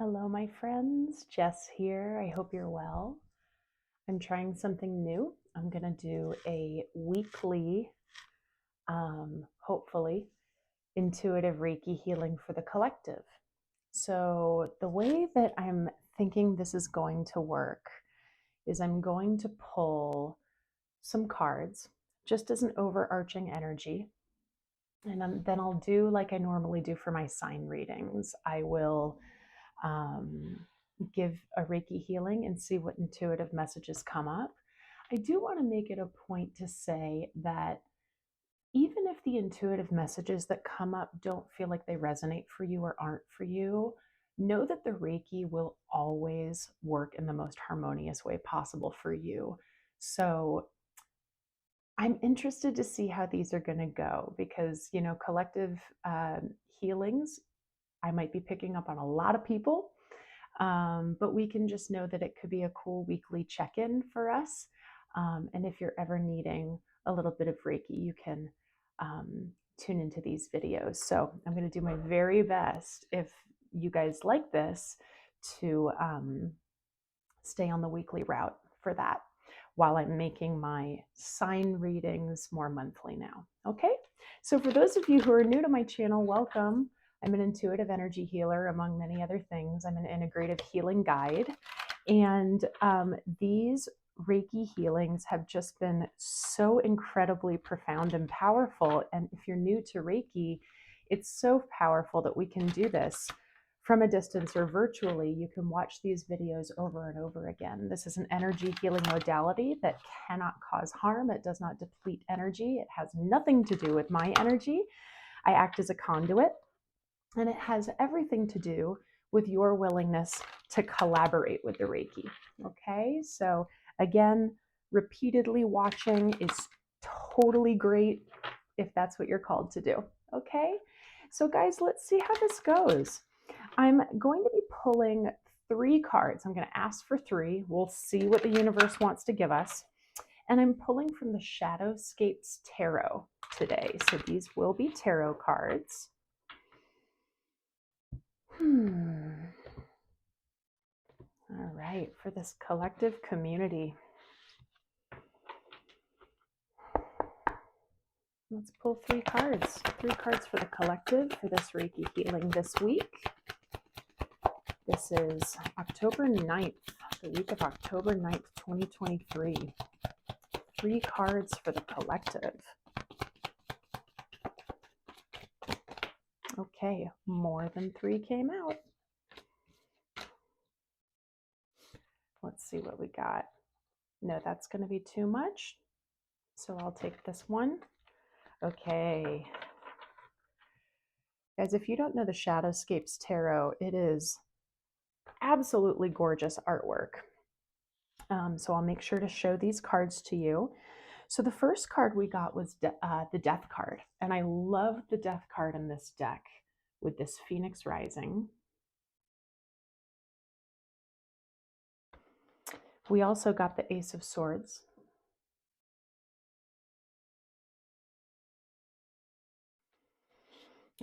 Hello, my friends. Jess here. I hope you're well. I'm trying something new. I'm going to do a weekly, hopefully, intuitive Reiki healing for the collective. So, the way that I'm thinking this is going to work is I'm going to pull some cards just as an overarching energy. And then I'll do like I normally do for my sign readings. I will give a Reiki healing and see what intuitive messages come up. I do want to make it a point to say that even if the intuitive messages that come up don't feel like they resonate for you or aren't for you, know that the Reiki will always work in the most harmonious way possible for you. So I'm interested to see how these are going to go because, collective healings, I might be picking up on a lot of people. But we can just know that it could be a cool weekly check-in for us. And if you're ever needing a little bit of Reiki, you can tune into these videos. So I'm going to do my very best, if you guys like this, to stay on the weekly route for that while I'm making my sign readings more monthly now. Okay, so for those of you who are new to my channel, welcome. I'm an intuitive energy healer, among many other things. I'm an integrative healing guide. And these Reiki healings have just been so incredibly profound and powerful. And if you're new to Reiki, it's so powerful that we can do this from a distance or virtually. You can watch these videos over and over again. This is an energy healing modality that cannot cause harm. It does not deplete energy. It has nothing to do with my energy. I act as a conduit. And it has everything to do with your willingness to collaborate with the Reiki. Okay, so again, repeatedly watching is totally great if that's what you're called to do. Okay, so guys, let's see how this goes. I'm going to be pulling 3 cards. I'm going to ask for 3. We'll see what the universe wants to give us. And I'm pulling from the Shadowscapes Tarot today. So these will be tarot cards. All right, for this collective community. Let's pull 3 cards. 3 cards for the collective for this Reiki healing this week. This is October 9th, the week of October 9th, 2023. 3 cards for the collective. Okay, more than 3 came out. Let's see what we got. No, that's going to be too much. So I'll take this one. Okay. Guys, if you don't know the Shadowscapes Tarot, it is absolutely gorgeous artwork. So I'll make sure to show these cards to you. So the first card we got was the Death card. And I love the Death card in this deck with this Phoenix Rising. We also got the Ace of Swords.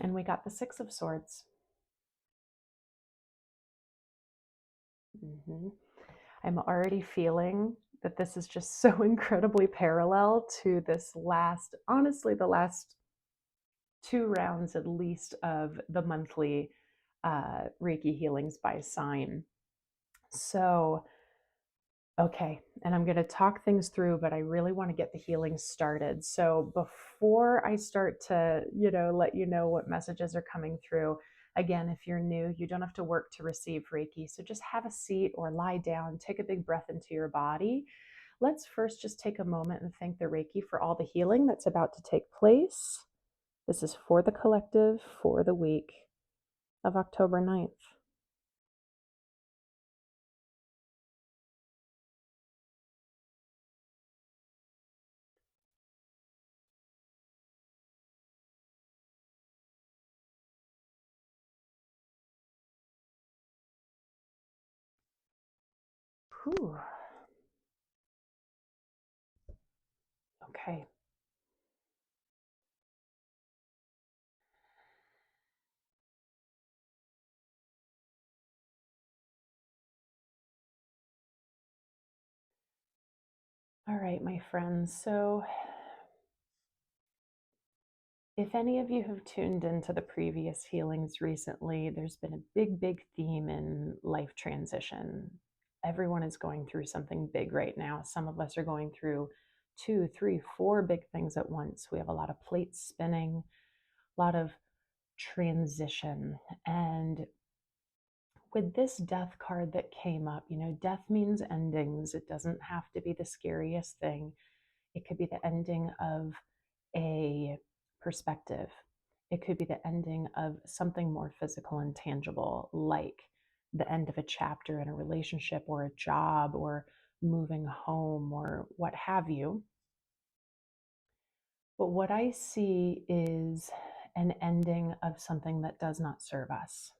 And we got the Six of Swords. I'm already feeling that this is just so incredibly parallel to this last, honestly, the last 2 rounds at least of the monthly Reiki healings by sign. So, okay, and I'm going to talk things through, but I really want to get the healing started. So before I start to, let you know what messages are coming through, again, if you're new, you don't have to work to receive Reiki. So just have a seat or lie down, take a big breath into your body. Let's first just take a moment and thank the Reiki for all the healing that's about to take place. This is for the collective for the week of October 9th. Whew. Okay. All right, my friends. So, if any of you have tuned into the previous healings recently, there's been a big theme in life transition. Everyone is going through something big right now. Some of us are going through two, three, four big things at once. We have a lot of plates spinning, a lot of transition. And with this death card that came up, death means endings. It doesn't have to be the scariest thing. It could be the ending of a perspective. It could be the ending of something more physical and tangible, like the end of a chapter in a relationship or a job or moving home or what have you. But what I see is an ending of something that does not serve us.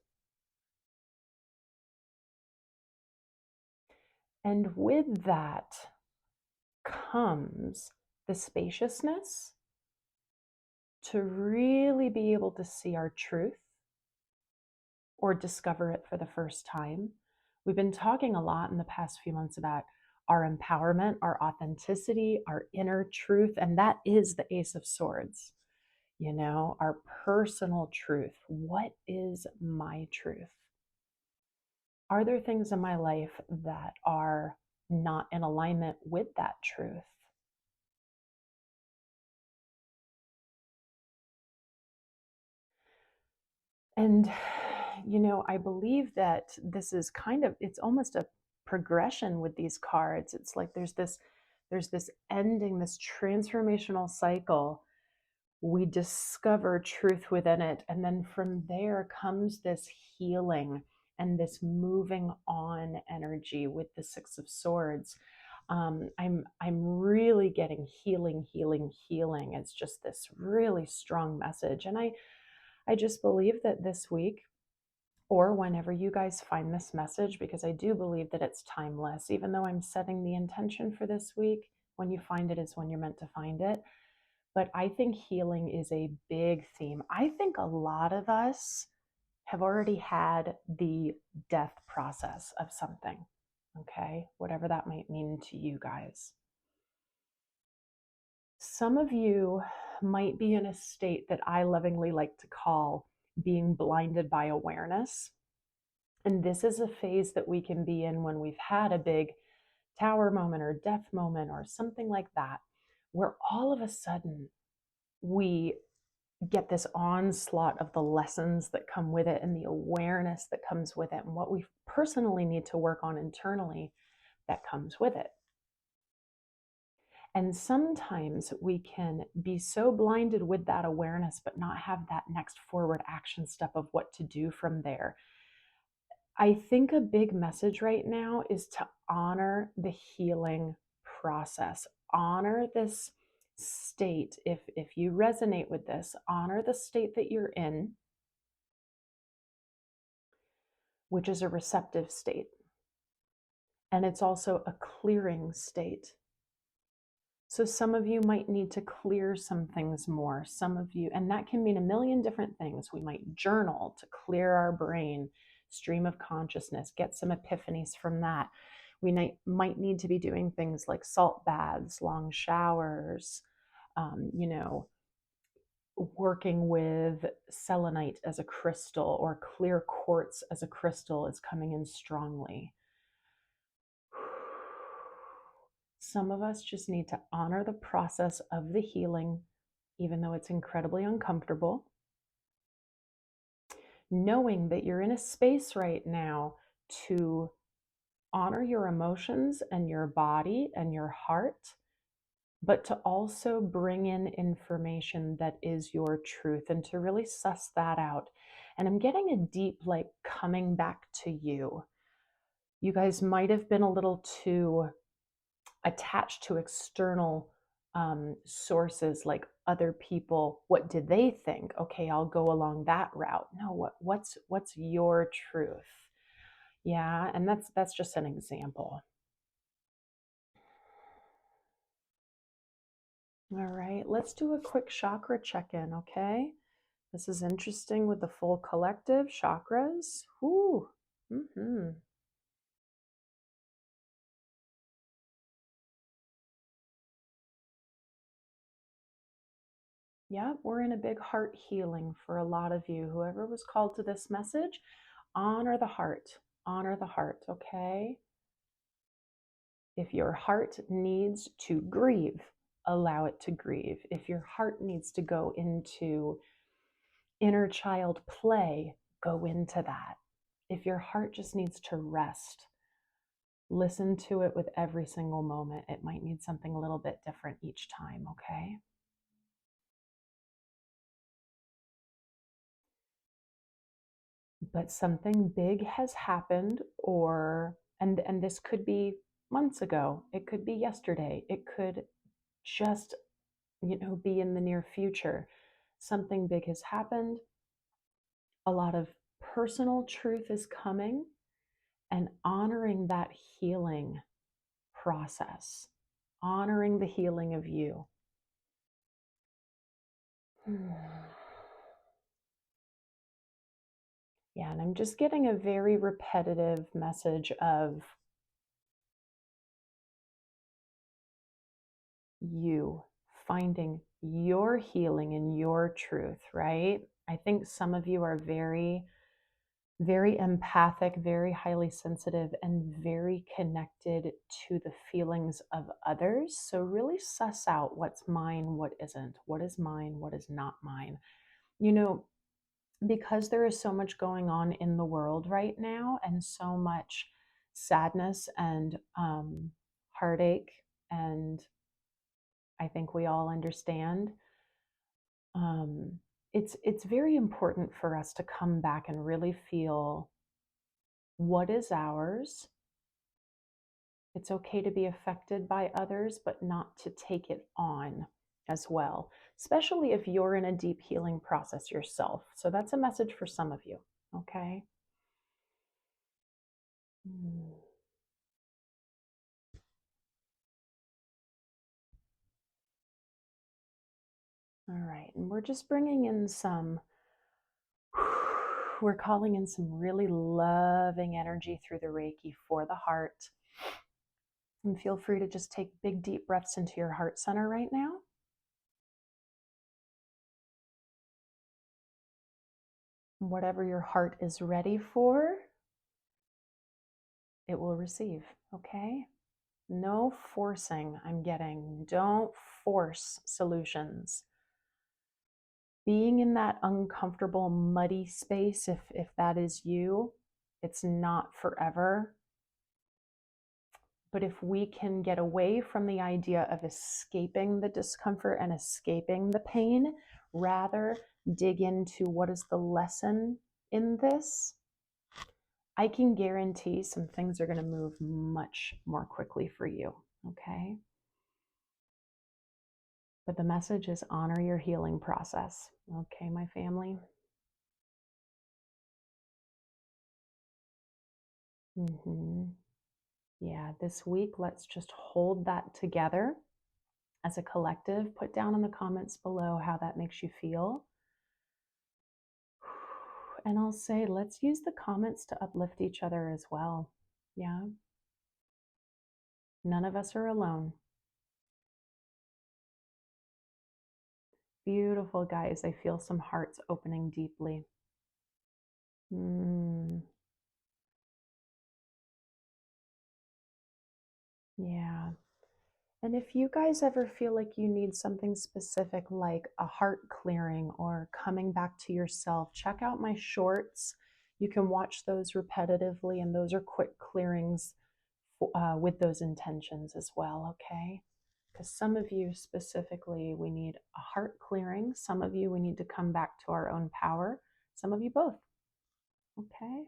And with that comes the spaciousness to really be able to see our truth or discover it for the first time. We've been talking a lot in the past few months about our empowerment, our authenticity, our inner truth, and that is the Ace of Swords. Our personal truth. What is my truth? Are there things in my life that are not in alignment with that truth? And, I believe that this is it's almost a progression with these cards. It's like there's this ending, this transformational cycle. We discover truth within it. And then from there comes this healing and this moving on energy with the Six of Swords. I'm really getting healing, healing, healing. It's just this really strong message. And I just believe that this week, or whenever you guys find this message, because I do believe that it's timeless, even though I'm setting the intention for this week, when you find it is when you're meant to find it. But I think healing is a big theme. I think a lot of us have already had the death process of something, okay? Whatever that might mean to you guys. Some of you might be in a state that I lovingly like to call being blinded by awareness. And this is a phase that we can be in when we've had a big tower moment or death moment or something like that, where all of a sudden we get this onslaught of the lessons that come with it and the awareness that comes with it and what we personally need to work on internally that comes with it. And sometimes we can be so blinded with that awareness, but not have that next forward action step of what to do from there. I think a big message right now is to honor the healing process. Honor this state. If you resonate with this, honor the state that you're in, which is a receptive state. And it's also a clearing state. So some of you might need to clear some things more. Some of you, and that can mean a million different things. We might journal to clear our brain, stream of consciousness, get some epiphanies from that. We might need to be doing things like salt baths, long showers, working with selenite as a crystal or clear quartz as a crystal is coming in strongly. Some of us just need to honor the process of the healing, even though it's incredibly uncomfortable. Knowing that you're in a space right now to honor your emotions and your body and your heart, but to also bring in information that is your truth and to really suss that out. And I'm getting a deep, coming back to you. You guys might have been a little too attached to external sources like other people. What did they think? Okay, I'll go along that route. No, what's your truth? Yeah, and that's just an example. All right, let's do a quick chakra check-in, okay? This is interesting with the full collective chakras. Ooh. Yeah, we're in a big heart healing for a lot of you. Whoever was called to this message, honor the heart. Honor the heart, okay? If your heart needs to grieve, allow it to grieve. If your heart needs to go into inner child play, go into that. If your heart just needs to rest, listen to it with every single moment. It might need something a little bit different each time, okay? But something big has happened, or and this could be months ago, it could be yesterday, it could just, be in the near future. Something big has happened. A lot of personal truth is coming, and honoring that healing process, honoring the healing of you. Yeah, and I'm just getting a very repetitive message of you finding your healing in your truth, right? I think some of you are very, very empathic, very highly sensitive, and very connected to the feelings of others. So, really suss out what's mine, what isn't, what is mine, what is not mine. You know, because there is so much going on in the world right now, and so much sadness and heartache, and I think we all understand. Um, it's very important for us to come back and really feel what is ours. It's okay to be affected by others, but not to take it on as well, especially if you're in a deep healing process yourself. So that's a message for some of you. Okay. Mm. All right. And we're just bringing in some, we're calling in some really loving energy through the Reiki for the heart. And feel free to just take big, deep breaths into your heart center right now. Whatever your heart is ready for, it will receive. Okay? No forcing, I'm getting. Don't force solutions. Being in that uncomfortable, muddy space, if that is you, it's not forever. But if we can get away from the idea of escaping the discomfort and escaping the pain, rather dig into what is the lesson in this, I can guarantee some things are going to move much more quickly for you. Okay? But the message is honor your healing process. Okay, my family? Yeah, this week, let's just hold that together as a collective. Put down in the comments below how that makes you feel. And I'll say, let's use the comments to uplift each other as well. Yeah. None of us are alone. Beautiful, guys. I feel some hearts opening deeply. Yeah. And if you guys ever feel like you need something specific, like a heart clearing or coming back to yourself, check out my shorts. You can watch those repetitively, and those are quick clearings with those intentions as well, okay? Because some of you specifically, we need a heart clearing. Some of you, we need to come back to our own power. Some of you, both, okay?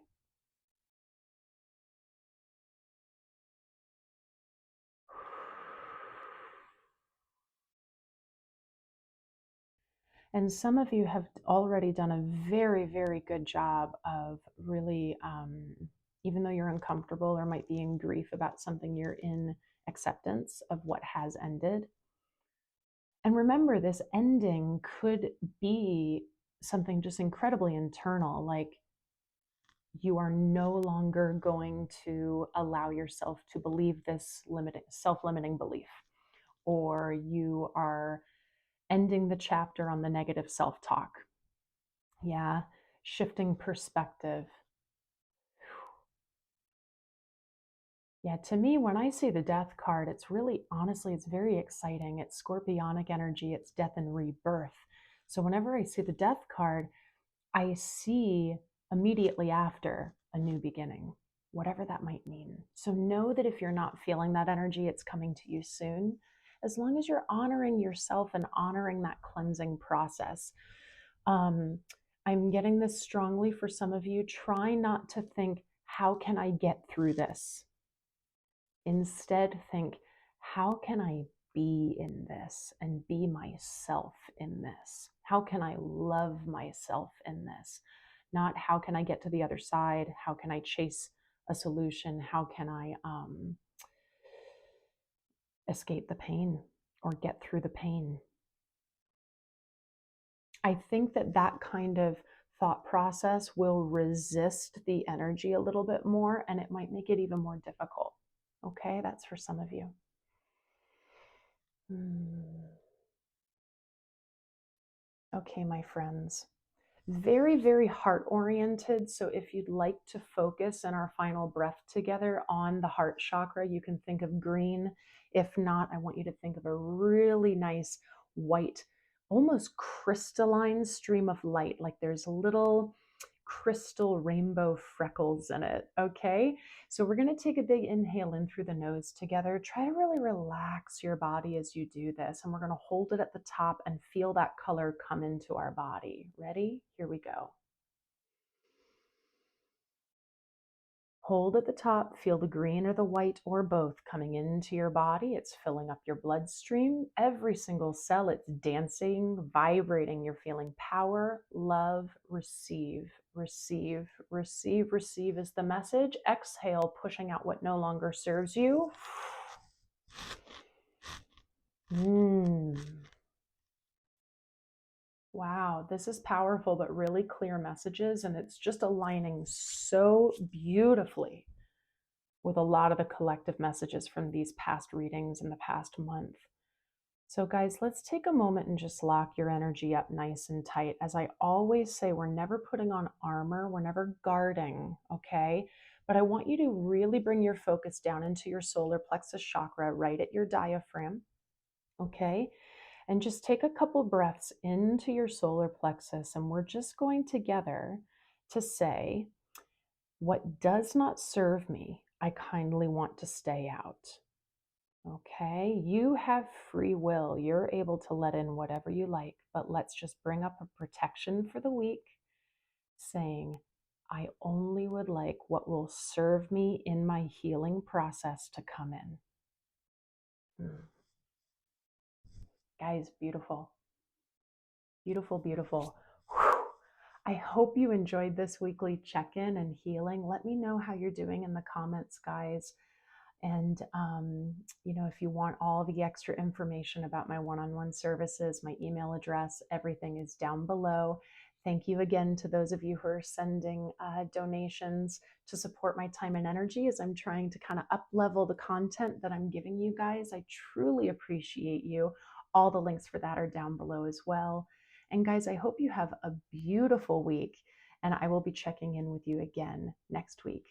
And some of you have already done a very, very good job of really, even though you're uncomfortable or might be in grief about something, you're in acceptance of what has ended. And remember, this ending could be something just incredibly internal, like you are no longer going to allow yourself to believe this self-limiting belief, or you are ending the chapter on the negative self talk. Yeah, shifting perspective. Yeah, to me, when I see the death card, it's really, honestly, it's very exciting. It's scorpionic energy, it's death and rebirth. So whenever I see the death card, I see immediately after a new beginning, whatever that might mean. So know that if you're not feeling that energy, it's coming to you soon. As long as you're honoring yourself and honoring that cleansing process. Um, I'm getting this strongly for some of you. Try not to think, how can I get through this? Instead, think, how can I be in this and be myself in this? How can I love myself in this? Not how can I get to the other side? How can I chase a solution? How can I escape the pain or get through the pain? I think that that kind of thought process will resist the energy a little bit more, and it might make it even more difficult. Okay, that's for some of you. Okay, my friends. Very, very heart oriented. So if you'd like to focus in our final breath together on the heart chakra, you can think of green. If not, I want you to think of a really nice white, almost crystalline stream of light, like there's little crystal rainbow freckles in it. Okay, so we're going to take a big inhale in through the nose together. Try to really relax your body as you do this, and we're going to hold it at the top and feel that color come into our body. Ready? Here we go. Hold at the top, feel the green or the white or both coming into your body. It's filling up your bloodstream. Every single cell, it's dancing, vibrating. You're feeling power, love, receive, receive, receive, receive is the message. Exhale, pushing out what no longer serves you. Wow, this is powerful, but really clear messages, and it's just aligning so beautifully with a lot of the collective messages from these past readings in the past month. So, guys, let's take a moment and just lock your energy up nice and tight. As I always say, we're never putting on armor, we're never guarding, okay? But I want you to really bring your focus down into your solar plexus chakra, right at your diaphragm, okay? And just take a couple breaths into your solar plexus, and we're just going together to say, what does not serve me, I kindly want to stay out. Okay, you have free will. You're able to let in whatever you like, but let's just bring up a protection for the week, saying, I only would like what will serve me in my healing process to come in. Guys, beautiful. Beautiful, beautiful. Whew. I hope you enjoyed this weekly check-in and healing. Let me know how you're doing in the comments, guys. And, if you want all the extra information about my one-on-one services, my email address, everything is down below. Thank you again to those of you who are sending donations to support my time and energy as I'm trying to kind of up-level the content that I'm giving you guys. I truly appreciate you. All the links for that are down below as well. And guys, I hope you have a beautiful week, and I will be checking in with you again next week.